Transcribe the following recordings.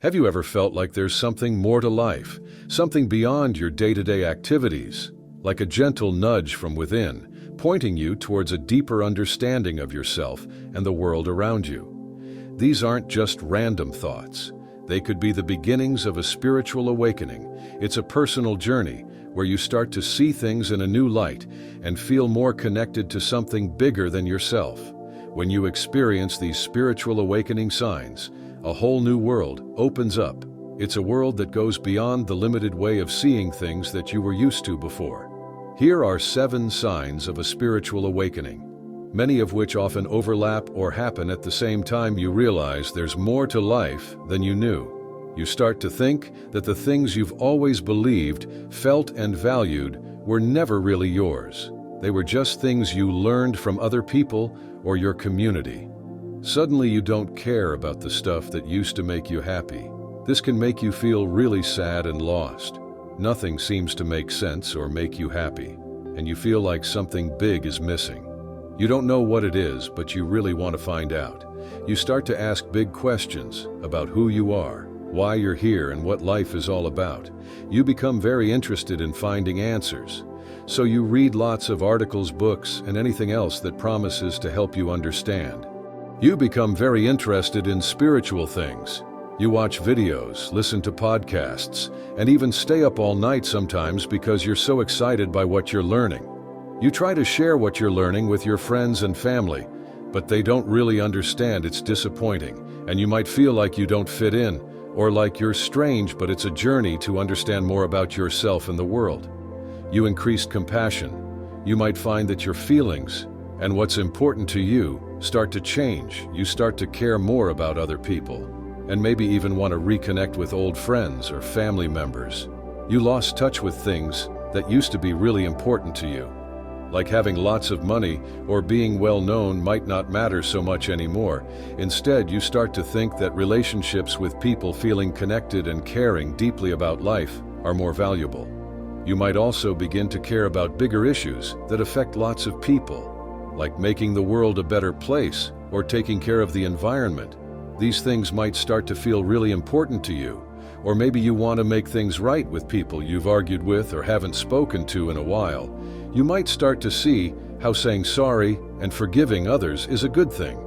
Have you ever felt like there's something more to life, something beyond your day-to-day activities, like a gentle nudge from within, pointing you towards a deeper understanding of yourself and the world around you? These aren't just random thoughts. They could be the beginnings of a spiritual awakening. It's a personal journey where you start to see things in a new light and feel more connected to something bigger than yourself. When you experience these spiritual awakening signs, a whole new world opens up. It's a world that goes beyond the limited way of seeing things that you were used to before. Here are 7 signs of a spiritual awakening, many of which often overlap or happen at the same time you realize there's more to life than you knew. You start to think that the things you've always believed, felt, and valued were never really yours. They were just things you learned from other people or your community. Suddenly you don't care about the stuff that used to make you happy. This can make you feel really sad and lost. Nothing seems to make sense or make you happy, and you feel like something big is missing. You don't know what it is, but you really want to find out. You start to ask big questions about who you are, why you're here, and what life is all about. You become very interested in finding answers. So you read lots of articles, books, and anything else that promises to help you understand. You become very interested in spiritual things. You watch videos, listen to podcasts, and even stay up all night sometimes because you're so excited by what you're learning. You try to share what you're learning with your friends and family, but they don't really understand. It's disappointing, and you might feel like you don't fit in, or like you're strange, but it's a journey to understand more about yourself and the world. You increase compassion. You might find that your feelings and what's important to you start to change. You start to care more about other people, and maybe even want to reconnect with old friends or family members. You lost touch with things that used to be really important to you, like having lots of money or being well known might not matter so much anymore. Instead, you start to think that relationships with people feeling connected and caring deeply about life are more valuable. You might also begin to care about bigger issues that affect lots of people, like making the world a better place or taking care of the environment. These things might start to feel really important to you, or maybe you want to make things right with people you've argued with or haven't spoken to in a while. You might start to see how saying sorry and forgiving others is a good thing.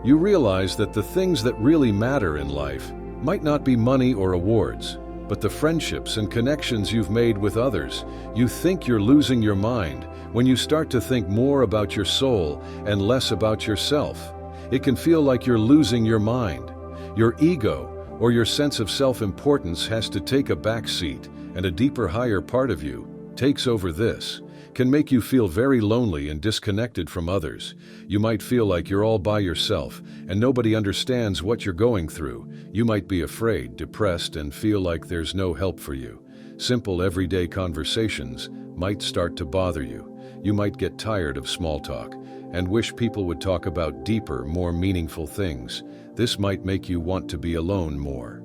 You realize that the things that really matter in life might not be money or awards, but the friendships and connections you've made with others. You think you're losing your mind when you start to think more about your soul and less about yourself. It can feel like you're losing your mind. Your ego or your sense of self-importance has to take a back seat, and a deeper, higher part of you takes over. This can make you feel very lonely and disconnected from others. You might feel like you're all by yourself and nobody understands what you're going through. You might be afraid, depressed, and feel like there's no help for you. Simple everyday conversations might start to bother you. You might get tired of small talk and wish people would talk about deeper, more meaningful things. This might make you want to be alone more.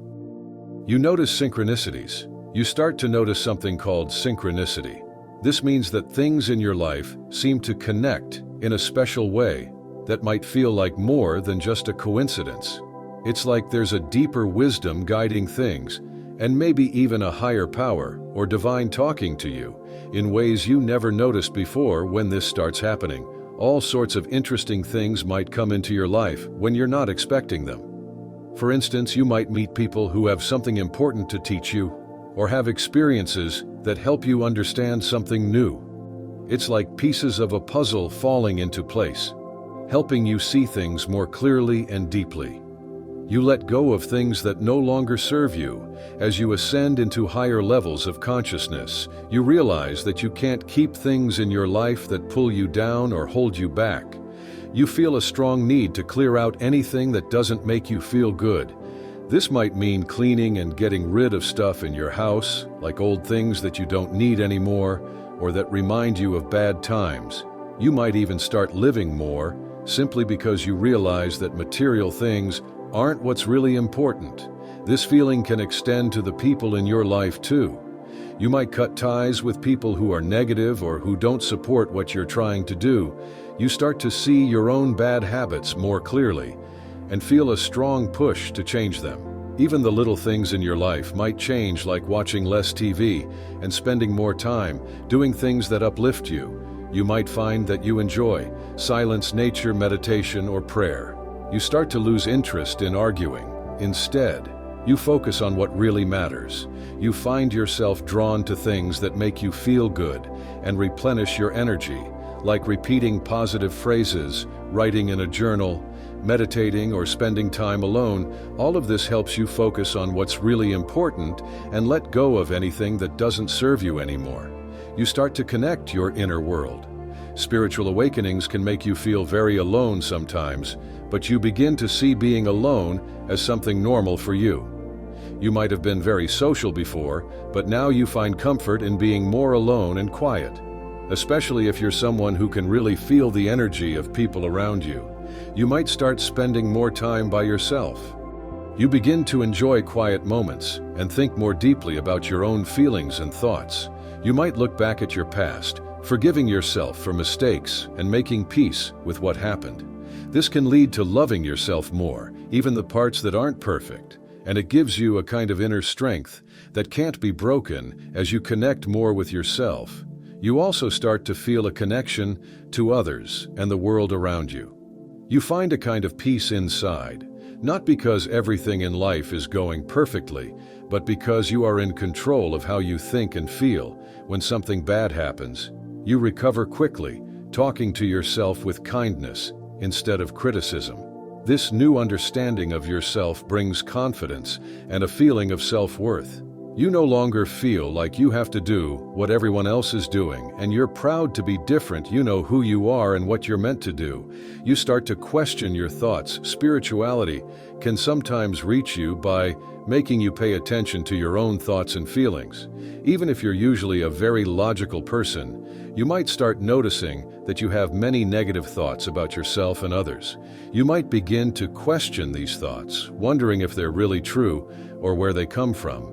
You notice synchronicities. You start to notice something called synchronicity. This means that things in your life seem to connect in a special way that might feel like more than just a coincidence. It's like there's a deeper wisdom guiding things, and maybe even a higher power or divine talking to you in ways you never noticed before. When this starts happening, all sorts of interesting things might come into your life when you're not expecting them. For instance, you might meet people who have something important to teach you, or have experiences that help you understand something new. It's like pieces of a puzzle falling into place, helping you see things more clearly and deeply. You let go of things that no longer serve you. As you ascend into higher levels of consciousness, you realize that you can't keep things in your life that pull you down or hold you back. You feel a strong need to clear out anything that doesn't make you feel good. This might mean cleaning and getting rid of stuff in your house, like old things that you don't need anymore or that remind you of bad times. You might even start living more, simply because you realize that material things aren't what's really important. This feeling can extend to the people in your life too. You might cut ties with people who are negative or who don't support what you're trying to do. You start to see your own bad habits more clearly and feel a strong push to change them. Even the little things in your life might change, like watching less TV and spending more time doing things that uplift you. You might find that you enjoy silence, nature, meditation, or prayer. You start to lose interest in arguing. Instead, you focus on what really matters. You find yourself drawn to things that make you feel good and replenish your energy, like repeating positive phrases, writing in a journal, meditating, or spending time alone. All of this helps you focus on what's really important and let go of anything that doesn't serve you anymore. You start to connect your inner world. Spiritual awakenings can make you feel very alone sometimes, but you begin to see being alone as something normal for you. You might have been very social before, but now you find comfort in being more alone and quiet, especially if you're someone who can really feel the energy of people around you. You might start spending more time by yourself. You begin to enjoy quiet moments and think more deeply about your own feelings and thoughts. You might look back at your past, forgiving yourself for mistakes and making peace with what happened. This can lead to loving yourself more, even the parts that aren't perfect, and it gives you a kind of inner strength that can't be broken as you connect more with yourself. You also start to feel a connection to others and the world around you. You find a kind of peace inside, not because everything in life is going perfectly, but because you are in control of how you think and feel. When something bad happens, you recover quickly, talking to yourself with kindness instead of criticism. This new understanding of yourself brings confidence and a feeling of self-worth. You no longer feel like you have to do what everyone else is doing, and you're proud to be different. You know who you are and what you're meant to do. You start to question your thoughts. Spirituality can sometimes reach you by making you pay attention to your own thoughts and feelings. Even if you're usually a very logical person, you might start noticing that you have many negative thoughts about yourself and others. You might begin to question these thoughts, wondering if they're really true or where they come from.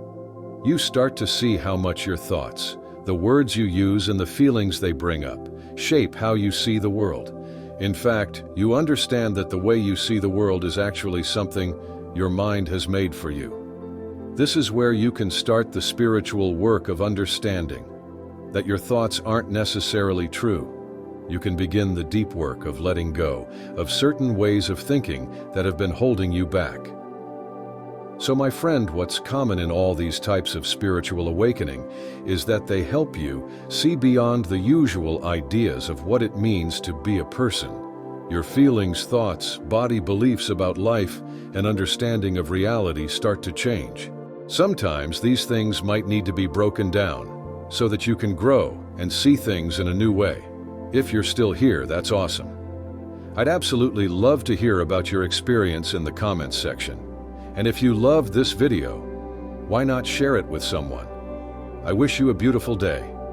You start to see how much your thoughts, the words you use and the feelings they bring up, shape how you see the world. In fact, you understand that the way you see the world is actually something your mind has made for you. This is where you can start the spiritual work of understanding that your thoughts aren't necessarily true. You can begin the deep work of letting go of certain ways of thinking that have been holding you back. So my friend, what's common in all these types of spiritual awakening is that they help you see beyond the usual ideas of what it means to be a person. Your feelings, thoughts, body beliefs about life, and understanding of reality start to change. Sometimes these things might need to be broken down so that you can grow and see things in a new way. If you're still here, that's awesome. I'd absolutely love to hear about your experience in the comments section. And if you loved this video, why not share it with someone? I wish you a beautiful day.